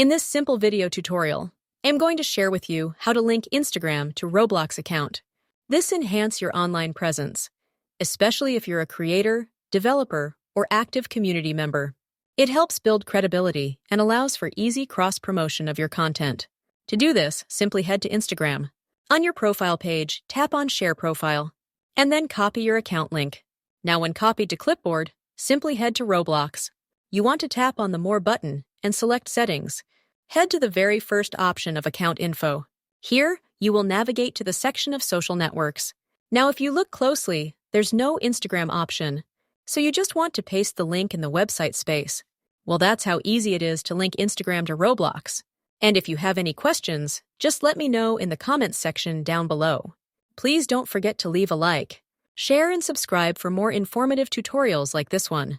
In this simple video tutorial, I am going to share with you how to link Instagram to Roblox account. This enhances your online presence, especially if you're a creator, developer, or active community member. It helps build credibility and allows for easy cross-promotion of your content. To do this, simply head to Instagram. On your profile page, tap on Share Profile, and then copy your account link. Now when copied to clipboard, simply head to Roblox. You want to tap on the More button and select Settings. Head to the very first option of Account Info. Here, you will navigate to the section of Social Networks. Now if you look closely, there's no Instagram option, so you just want to paste the link in the website space. Well, that's how easy it is to link Instagram to Roblox. And if you have any questions, just let me know in the comments section down below. Please don't forget to leave a like, share and subscribe for more informative tutorials like this one.